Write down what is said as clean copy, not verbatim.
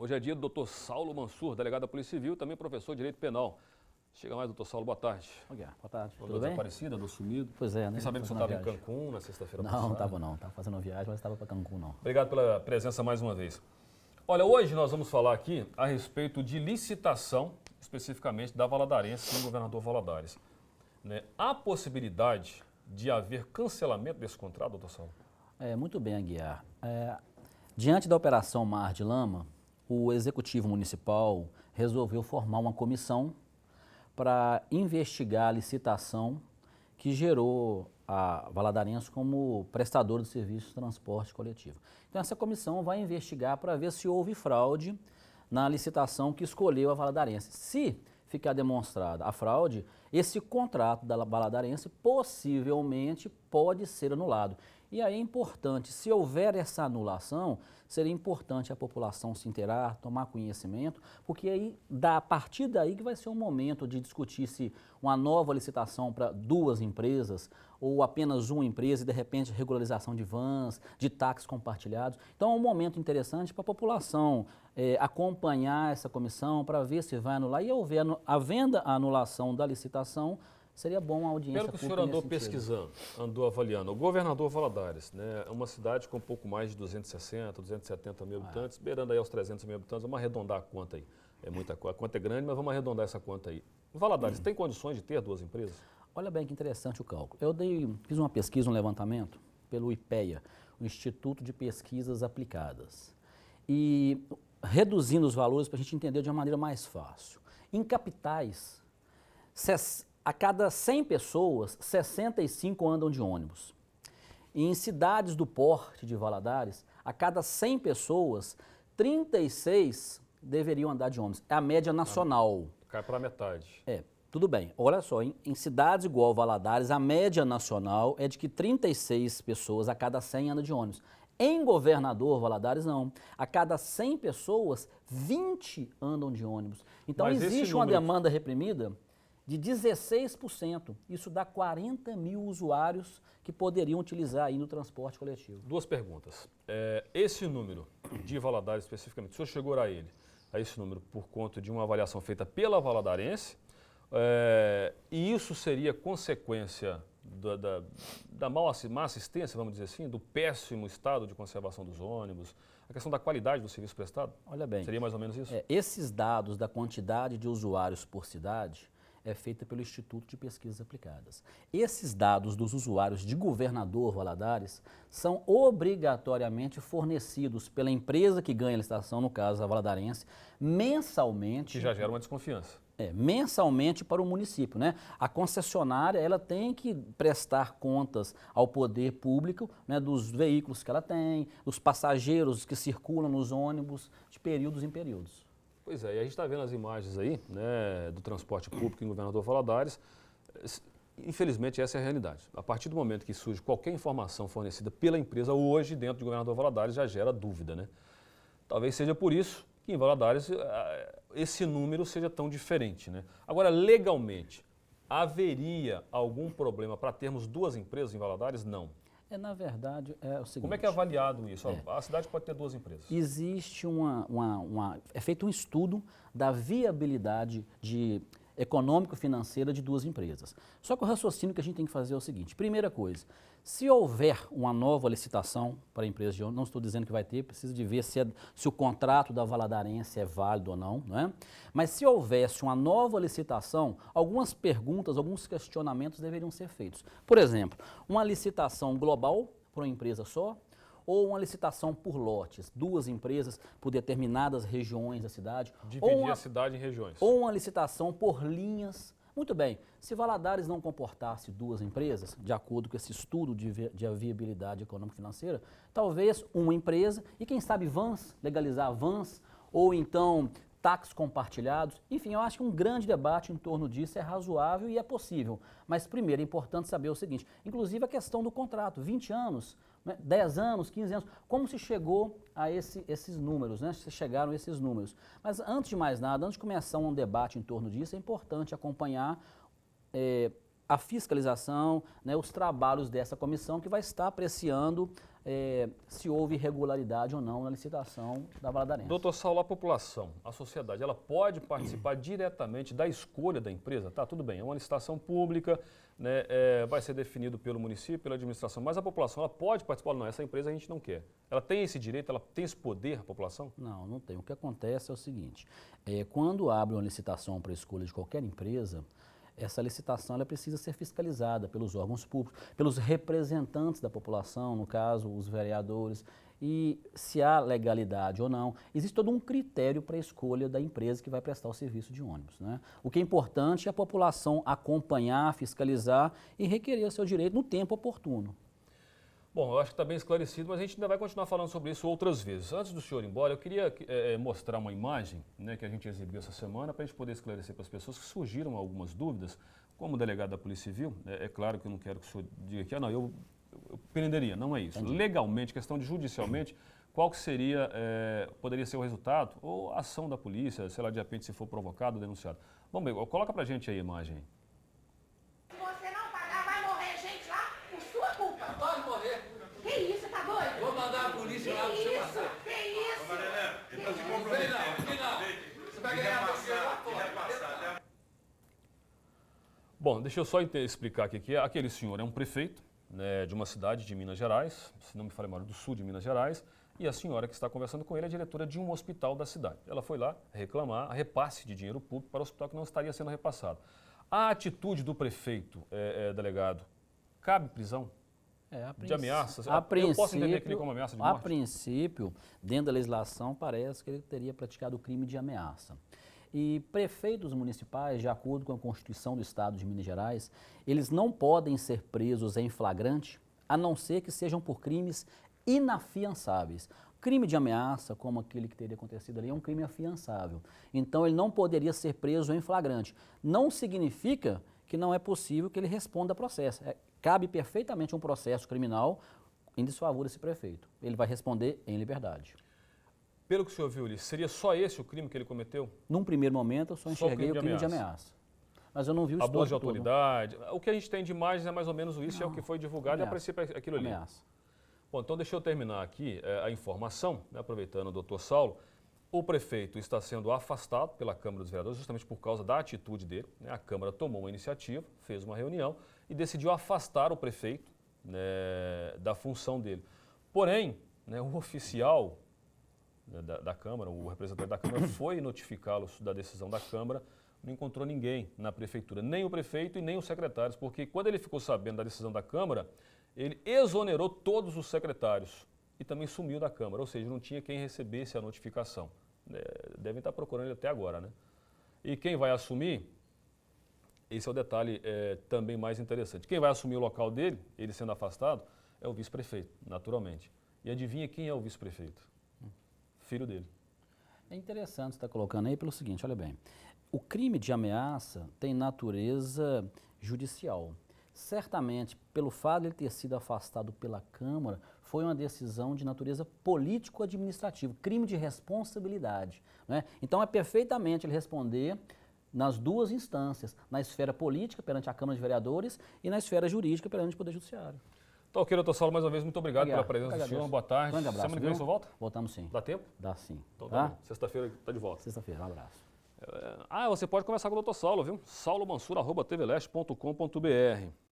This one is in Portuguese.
Hoje é dia do Dr. Saulo Mansur, delegado da Polícia Civil, também professor de Direito Penal. Chega mais, doutor Saulo, boa tarde. Boa tarde, tudo bem? Desaparecida, do sumido. Pois é, né? Fiquei sabendo que você estava em Cancún na sexta-feira passada. Não, estava fazendo uma viagem, mas estava para Cancún, não. Obrigado pela presença mais uma vez. Olha, hoje nós vamos falar aqui a respeito de licitação, especificamente da Valadarense no governador Valadares. Né? Há possibilidade de haver cancelamento desse contrato, doutor Saulo? Muito bem, Aguiar. Diante da Operação Mar de Lama, o Executivo Municipal resolveu formar uma comissão para investigar a licitação que gerou a Valadarense como prestador de serviços de transporte coletivo. Então essa comissão vai investigar para ver se houve fraude na licitação que escolheu a Valadarense. Se ficar demonstrada a fraude, esse contrato da Valadarense possivelmente pode ser anulado. E aí é importante, se houver essa anulação, seria importante a população se inteirar, tomar conhecimento, porque aí, a partir daí que vai ser um momento de discutir se uma nova licitação para duas empresas ou apenas uma empresa e de repente regularização de vans, de táxis compartilhados. Então é um momento interessante para a população acompanhar essa comissão para ver se vai anular. E havendo a anulação da licitação, seria bom a audiência pública. Pelo que o senhor andou pesquisando, andou avaliando, o governador Valadares, né, é uma cidade com um pouco mais de 260, 270 mil habitantes, beirando aí aos 300 mil habitantes, vamos arredondar a conta aí. É muita coisa, a conta é grande, mas vamos arredondar essa conta aí. Valadares tem condições de ter duas empresas? Olha bem que interessante o cálculo. Eu fiz uma pesquisa, um levantamento pelo IPEA, o Instituto de Pesquisas Aplicadas, e reduzindo os valores para a gente entender de uma maneira mais fácil. Em capitais, a cada 100 pessoas, 65 andam de ônibus. E em cidades do porte de Valadares, a cada 100 pessoas, 36 deveriam andar de ônibus. É a média nacional. Cai para a metade. Tudo bem. Olha só, em cidades igual Valadares, a média nacional é de que 36 pessoas a cada 100 andam de ônibus. Em Governador Valadares, não. A cada 100 pessoas, 20 andam de ônibus. Então existe uma demanda reprimida de 16%. Isso dá 40 mil usuários que poderiam utilizar aí no transporte coletivo. Duas perguntas. Esse número de Valadares especificamente, o senhor chegou a esse número por conta de uma avaliação feita pela Valadarense, e isso seria consequência da má assistência, vamos dizer assim, do péssimo estado de conservação dos ônibus, a questão da qualidade do serviço prestado? Olha bem. Seria mais ou menos isso? Esses dados da quantidade de usuários por cidade é feita pelo Instituto de Pesquisas Aplicadas. Esses dados dos usuários de Governador Valadares são obrigatoriamente fornecidos pela empresa que ganha a licitação, no caso a Valadarense, mensalmente. Que já gera uma desconfiança. Mensalmente para o município, né? A concessionária, ela tem que prestar contas ao poder público, né, dos veículos que ela tem, dos passageiros que circulam nos ônibus, de períodos em períodos. Pois é, e a gente está vendo as imagens aí, né, do transporte público em Governador Valadares. Infelizmente, essa é a realidade. A partir do momento que surge qualquer informação fornecida pela empresa, hoje, dentro de Governador Valadares, já gera dúvida, né? Talvez seja por isso que em Valadares esse número seja tão diferente, né? Agora, legalmente, haveria algum problema para termos duas empresas em Valadares? Não. Na verdade, é o seguinte... Como é que é avaliado isso? A cidade pode ter duas empresas. Existe é feito um estudo da viabilidade econômico-financeira de duas empresas. Só que o raciocínio que a gente tem que fazer é o seguinte: primeira coisa, se houver uma nova licitação para a empresa de ônibus, não estou dizendo que vai ter, precisa de ver se o contrato da Valadarense é válido ou não, não é? Mas se houvesse uma nova licitação, algumas perguntas, alguns questionamentos deveriam ser feitos. Por exemplo, uma licitação global para uma empresa só, ou uma licitação por lotes, duas empresas por determinadas regiões da cidade. Dividir a cidade em regiões. Ou uma licitação por linhas. Muito bem, se Valadares não comportasse duas empresas, de acordo com esse estudo de viabilidade econômico-financeira, talvez uma empresa e quem sabe vans, legalizar vans, ou então táxis compartilhados. Enfim, eu acho que um grande debate em torno disso é razoável e é possível. Mas primeiro é importante saber o seguinte, inclusive a questão do contrato, 20 anos, 10 anos, 15 anos, como se chegou a esses números, né? Se chegaram a esses números. Mas antes de mais nada, antes de começar um debate em torno disso, é importante acompanhar a fiscalização, né, os trabalhos dessa comissão que vai estar apreciando se houve irregularidade ou não na licitação da Valadarense. Doutor Saulo, a população, a sociedade, ela pode participar diretamente da escolha da empresa? Tá, tudo bem, é uma licitação pública, né, vai ser definido pelo município, pela administração, mas a população, ela pode participar? Não, essa empresa a gente não quer. Ela tem esse direito, ela tem esse poder, a população? Não, não tem. O que acontece é o seguinte, quando abre uma licitação para a escolha de qualquer empresa, essa licitação ela precisa ser fiscalizada pelos órgãos públicos, pelos representantes da população, no caso, os vereadores, e se há legalidade ou não. Existe todo um critério para a escolha da empresa que vai prestar o serviço de ônibus, né? O que é importante é a população acompanhar, fiscalizar e requerer o seu direito no tempo oportuno. Bom, eu acho que está bem esclarecido, mas a gente ainda vai continuar falando sobre isso outras vezes. Antes do senhor ir embora, eu queria mostrar uma imagem, né, que a gente exibiu essa semana para a gente poder esclarecer para as pessoas que surgiram algumas dúvidas. Como delegado da Polícia Civil, é claro que eu não quero que o senhor diga que eu prenderia, não é isso. Entendi. Legalmente, questão de judicialmente, qual que seria, poderia ser o resultado ou a ação da polícia, sei lá, de repente se for provocado ou denunciado. Vamos ver, coloca para a gente aí a imagem. Se você não pagar, vai morrer gente lá por sua culpa. Pode morrer. Que isso, tá doido? Vou mandar a polícia lá no seu passar. Que isso? Ele está se Vem não, comprometendo. aqui não. Você vai ganhar meu dinheiro lá fora. Bom, deixa eu só explicar aqui que aquele senhor é um prefeito, né, de uma cidade de Minas Gerais, se não me falha a memória, do sul de Minas Gerais, e a senhora que está conversando com ele é diretora de um hospital da cidade. Ela foi lá reclamar a repasse de dinheiro público para o hospital que não estaria sendo repassado. A atitude do prefeito, delegado, cabe prisão? De ameaças? Eu posso entender aquilo como ameaça de morte? A princípio, dentro da legislação, parece que ele teria praticado o crime de ameaça. E prefeitos municipais, de acordo com a Constituição do Estado de Minas Gerais, eles não podem ser presos em flagrante, a não ser que sejam por crimes inafiançáveis. Crime de ameaça, como aquele que teria acontecido ali, é um crime afiançável. Então, ele não poderia ser preso em flagrante. Não significa que não é possível que ele responda a processo. Cabe perfeitamente um processo criminal em desfavor desse prefeito. Ele vai responder em liberdade. Pelo que o senhor viu ali, seria só esse o crime que ele cometeu? Num primeiro momento, eu só enxerguei o crime de ameaça. Mas eu não vi o Abuso de histórico todo. autoridade. O que a gente tem de imagens é mais ou menos isso, é o que foi divulgado e a princípio é aquilo ali. Ameaça. Bom, então deixa eu terminar aqui a informação, né, aproveitando o doutor Saulo. O prefeito está sendo afastado pela Câmara dos Vereadores justamente por causa da atitude dele, né? A Câmara tomou uma iniciativa, fez uma reunião e decidiu afastar o prefeito, né, da função dele. Porém, né, o oficial, né, da Câmara, o representante da Câmara, foi notificá-lo da decisão da Câmara, não encontrou ninguém na prefeitura, nem o prefeito e nem os secretários, porque quando ele ficou sabendo da decisão da Câmara, ele exonerou todos os secretários e também sumiu da Câmara, ou seja, não tinha quem recebesse a notificação. Devem estar procurando ele até agora, né? E quem vai assumir, esse é o detalhe também mais interessante, quem vai assumir o local dele, ele sendo afastado, é o vice-prefeito, naturalmente. E adivinha quem é o vice-prefeito? Filho dele. É interessante você estar colocando aí pelo seguinte, olha bem, o crime de ameaça tem natureza judicial. Certamente, pelo fato de ele ter sido afastado pela Câmara, foi uma decisão de natureza político-administrativa, crime de responsabilidade, né? Então, é perfeitamente ele responder nas duas instâncias, na esfera política, perante a Câmara de Vereadores, e na esfera jurídica, perante o Poder Judiciário. Então, ok, doutor Saulo, mais uma vez, muito obrigado pela presença do senhor, boa tarde. Grande abraço, Semana que vem o senhor volta? Voltamos sim. Dá tempo? Dá sim. Então tá bom. Sexta-feira está de volta. Sexta-feira, um abraço. Você pode conversar com o doutor Saulo, viu? saulomansur@tvleste.com.br.